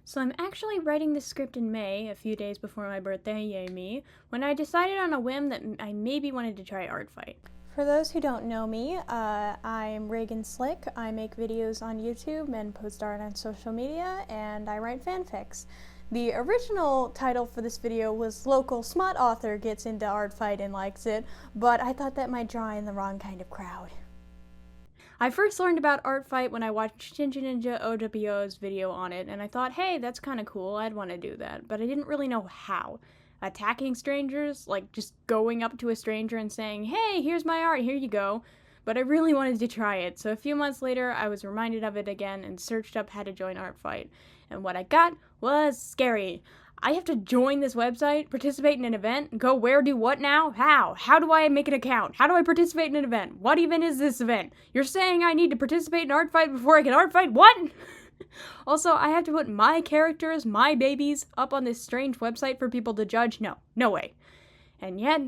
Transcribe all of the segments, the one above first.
So I'm actually writing this script in May, a few days before my birthday, yay me, when I decided on a whim that I maybe wanted to try Art Fight. For those who don't know me, I'm Reagan Slick. I make videos on YouTube and post art on social media, and I write fanfics. The original title for this video was Local Smut Author Gets Into Art Fight and Likes It, but I thought that might draw in the wrong kind of crowd. I first learned about Art Fight when I watched Ninja Ninja OWO's video on it, and I thought, hey, that's kind of cool, I'd want to do that, but I didn't really know how. Attacking strangers, like just going up to a stranger and saying, hey, here's my art, here you go. But I really wanted to try it, so a few months later I was reminded of it again and searched up how to join Art Fight. And what I got was scary. I have to join this website, participate in an event, go where, do what now? How? How do I make an account? How do I participate in an event? What even is this event? You're saying I need to participate in Art Fight before I can Art Fight? What? Also, I have to put my characters, my babies, up on this strange website for people to judge? No way. And yet,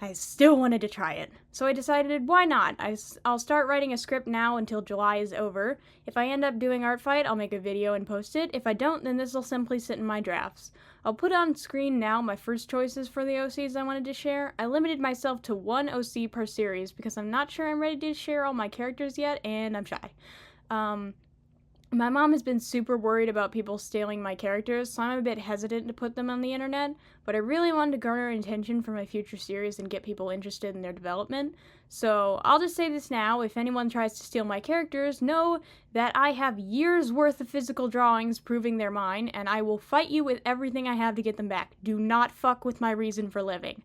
I still wanted to try it. So I decided, why not? I'll start writing a script now until July is over. If I end up doing Art Fight, I'll make a video and post it. If I don't, then this will simply sit in my drafts. I'll put on screen now my first choices for the OCs I wanted to share. I limited myself to one OC per series because I'm not sure I'm ready to share all my characters yet, and I'm shy. My mom has been super worried about people stealing my characters, so I'm a bit hesitant to put them on the internet, but I really wanted to garner attention for my future series and get people interested in their development. So I'll just say this now, if anyone tries to steal my characters, know that I have years worth of physical drawings proving they're mine, and I will fight you with everything I have to get them back. Do not fuck with my reason for living.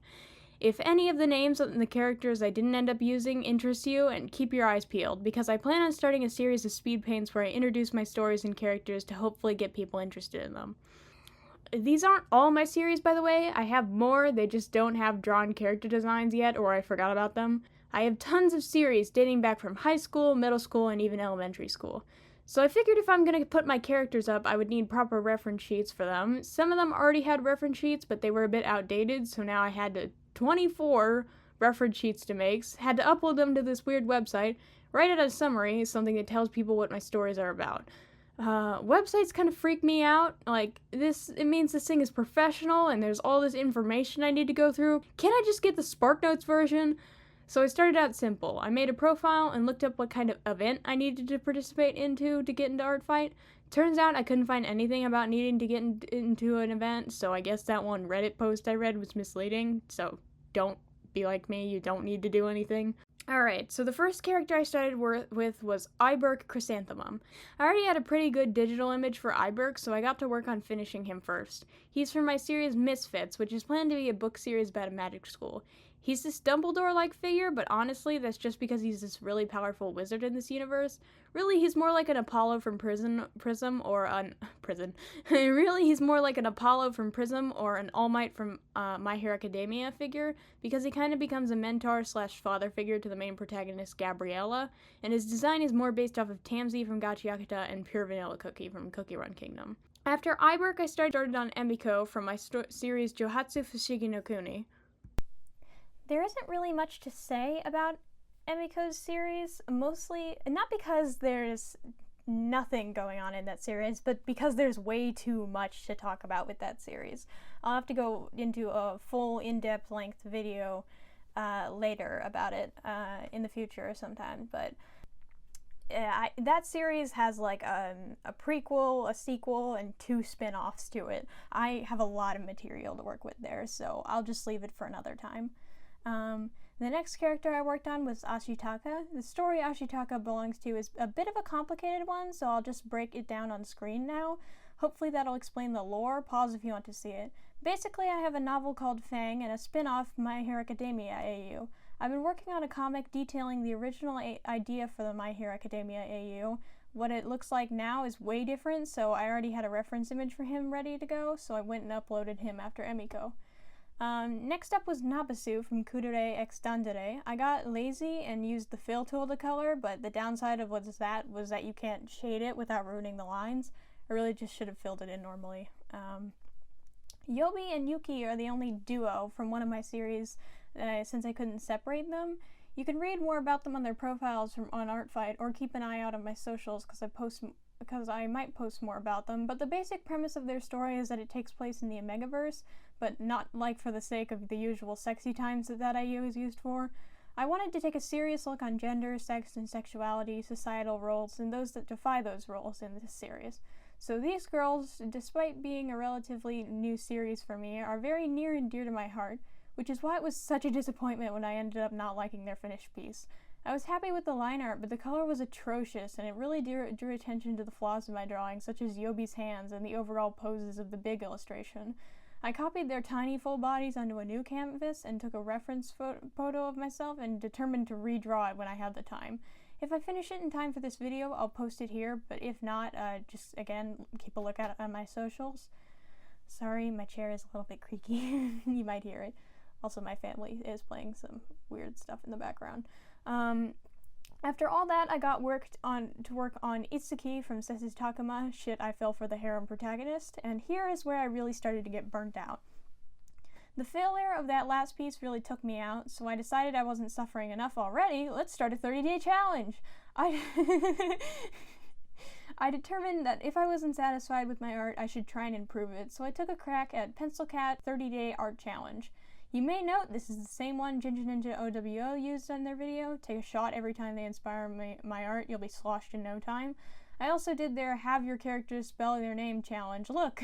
If any of the names and the characters I didn't end up using interest you, and keep your eyes peeled, because I plan on starting a series of speed paints where I introduce my stories and characters to hopefully get people interested in them. These aren't all my series, by the way. I have more, they just don't have drawn character designs yet, or I forgot about them. I have tons of series dating back from high school, middle school, and even elementary school. So I figured if I'm going to put my characters up, I would need proper reference sheets for them. Some of them already had reference sheets, but they were a bit outdated, so now I had 24 reference sheets to make, had to upload them to this weird website, write it as a summary, something that tells people what my stories are about. Websites kind of freak me out. It means this thing is professional and there's all this information I need to go through. Can't I just get the SparkNotes version? So I started out simple. I made a profile and looked up what kind of event I needed to participate into to get into Art Fight. Turns out I couldn't find anything about needing to get into an event, so I guess that one Reddit post I read was misleading, so don't be like me, you don't need to do anything. Alright, so the first character I started with was Iberk Chrysanthemum. I already had a pretty good digital image for Iberk, so I got to work on finishing him first. He's from my series Misfits, which is planned to be a book series about a magic school. He's this Dumbledore-like figure, but honestly, that's just because he's this really powerful wizard in this universe. Really, he's more like an Apollo from Prism, or an All Might from My Hero Academia figure, because he kind of becomes a mentor/father figure to the main protagonist, Gabriella, and his design is more based off of Tamsi from Gachiakuta and Pure Vanilla Cookie from Cookie Run Kingdom. After Iberk, I started on Emiko from my series Johatsu Fushigi no Kuni. There isn't really much to say about Emiko's series, mostly not because there's nothing going on in that series, but because there's way too much to talk about with that series. I'll have to go into a full in-depth length video later about it in the future sometime, but that series has like a prequel, a sequel, and 2 spin-offs to it. I have a lot of material to work with there, so I'll just leave it for another time. The next character I worked on was Ashitaka. The story Ashitaka belongs to is a bit of a complicated one, so I'll just break it down on screen now. Hopefully that'll explain the lore. Pause if you want to see it. Basically, I have a novel called Fang and a spin-off My Hero Academia AU. I've been working on a comic detailing the original idea for the My Hero Academia AU. What it looks like now is way different, so I already had a reference image for him ready to go, so I went and uploaded him after Emiko. Next up was Nabasu from Kudere X Dandere. I got lazy and used the fill tool to color, but the downside of was that you can't shade it without ruining the lines. I really just should have filled it in normally. Yobi and Yuki are the only duo from one of my series since I couldn't separate them. You can read more about them on their profiles on Art Fight, or keep an eye out on my socials because I post because I might post more about them, but the basic premise of their story is that it takes place in the Omegaverse, but not like for the sake of the usual sexy times that I was used for. I wanted to take a serious look on gender, sex, and sexuality, societal roles, and those that defy those roles in this series. So these girls, despite being a relatively new series for me, are very near and dear to my heart, which is why it was such a disappointment when I ended up not liking their finished piece. I was happy with the line art, but the color was atrocious, and it really drew attention to the flaws in my drawing, such as Yobi's hands and the overall poses of the big illustration. I copied their tiny full bodies onto a new canvas and took a reference photo of myself and determined to redraw it when I had the time. If I finish it in time for this video, I'll post it here, but if not, just, again, keep a look at it on my socials. Sorry, my chair is a little bit creaky. You might hear it. Also, my family is playing some weird stuff in the background. After all that, I got to work on Itsuki from Sesu Takuma, Shit I Fell for the Harem Protagonist, and here is where I really started to get burnt out. The failure of that last piece really took me out, so I decided I wasn't suffering enough already. Let's start a 30-day challenge. I determined that if I wasn't satisfied with my art, I should try and improve it, so I took a crack at Pencil Cat 30-Day Art Challenge. You may note this is the same one Ginger Ninja OWO used in their video. Take a shot every time they inspire my art, you'll be sloshed in no time. I also did their Have Your Characters Spell Their Name challenge. Look!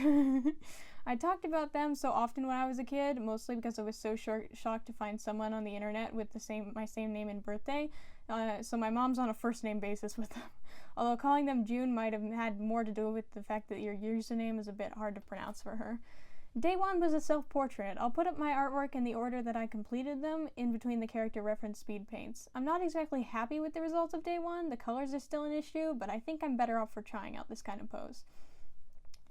I talked about them so often when I was a kid, mostly because I was so shocked to find someone on the internet with my same name and birthday, so my mom's on a first name basis with them. Although calling them June might have had more to do with the fact that your username is a bit hard to pronounce for her. Day 1 was a self-portrait. I'll put up my artwork in the order that I completed them, in between the character reference speed paints. I'm not exactly happy with the results of Day 1, the colors are still an issue, but I think I'm better off for trying out this kind of pose.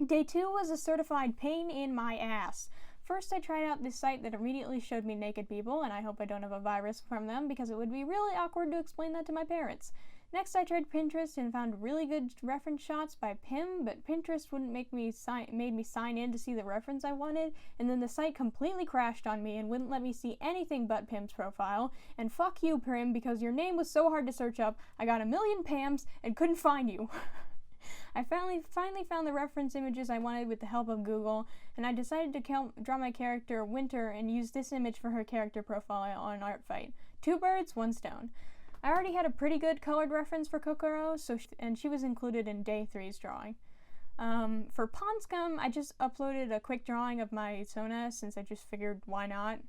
Day 2 was a certified pain in my ass. First, I tried out this site that immediately showed me naked people, and I hope I don't have a virus from them, because it would be really awkward to explain that to my parents. Next, I tried Pinterest and found really good reference shots by Pim, but Pinterest wouldn't made me sign in to see the reference I wanted, and then the site completely crashed on me and wouldn't let me see anything but Pim's profile. And fuck you, Pim, because your name was so hard to search up, I got a million Pams and couldn't find you. I finally found the reference images I wanted with the help of Google, and I decided to draw my character Winter and use this image for her character profile on Artfight. 2 birds, 1 stone. I already had a pretty good colored reference for Kokoro, and she was included in Day 3's drawing. For Ponscum, I just uploaded a quick drawing of my Sona, since I just figured why not.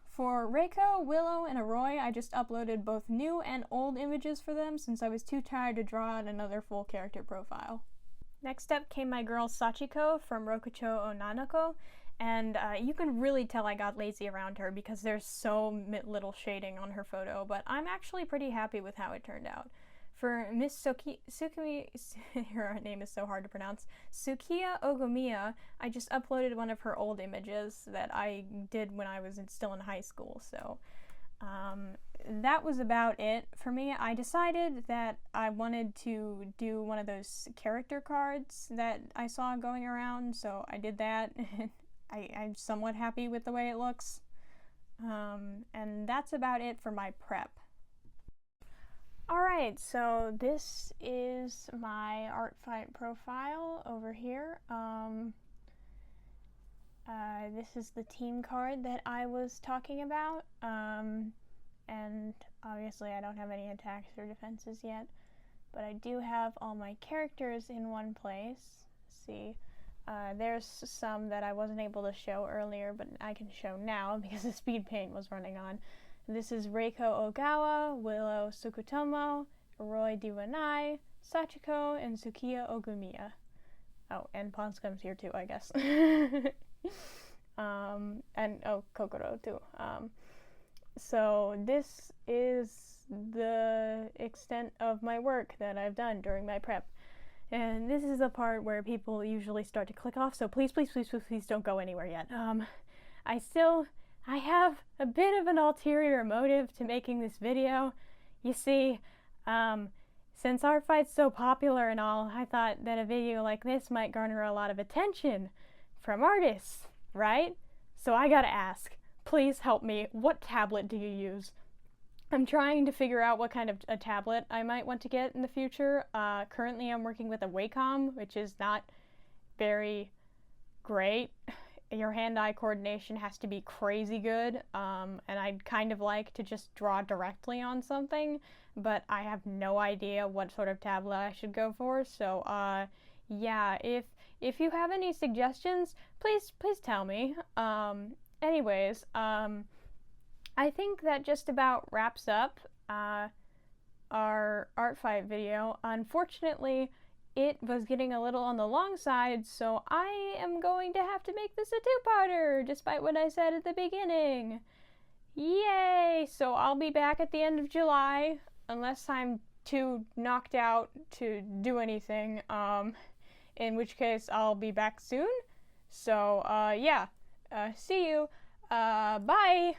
For Reiko, Willow, and Aroi, I just uploaded both new and old images for them, since I was too tired to draw out another full character profile. Next up came my girl Sachiko from Rokucho Onanoko, and you can really tell I got lazy around her because there's so little shading on her photo, but I'm actually pretty happy with how it turned out. For Miss Sukumi, her name is so hard to pronounce, Sukiya Ogomiya, I just uploaded one of her old images that I did when I was still in high school, so that was about it for me. I decided that I wanted to do one of those character cards that I saw going around, so I did that. I'm somewhat happy with the way it looks. And that's about it for my prep. Alright, so this is my Artfight profile over here. This is the team card that I was talking about. And obviously I don't have any attacks or defenses yet, but I do have all my characters in one place. Let's see. There's some that I wasn't able to show earlier, but I can show now because the speed paint was running on. This is Reiko Ogawa, Willow Sukutomo, Aroi Diwanai, Sachiko, and Sukiya Ogumiya. Oh, and Ponscum's here too, I guess. And Kokoro too. So this is the extent of my work that I've done during my prep. And this is the part where people usually start to click off, so please don't go anywhere yet. I have a bit of an ulterior motive to making this video. You see, since Artfight's so popular and all, I thought that a video like this might garner a lot of attention from artists, right? So I gotta ask, please help me, what tablet do you use? I'm trying to figure out what kind of a tablet I might want to get in the future. Currently, I'm working with a Wacom, which is not very great. Your hand-eye coordination has to be crazy good, and I'd kind of like to just draw directly on something, but I have no idea what sort of tablet I should go for. So, yeah, if you have any suggestions, please tell me. Anyways, I think that just about wraps up our art fight video. Unfortunately, it was getting a little on the long side, so I am going to have to make this a two-parter, despite what I said at the beginning. Yay! So I'll be back at the end of July, unless I'm too knocked out to do anything, in which case I'll be back soon. So, yeah, see you. Bye!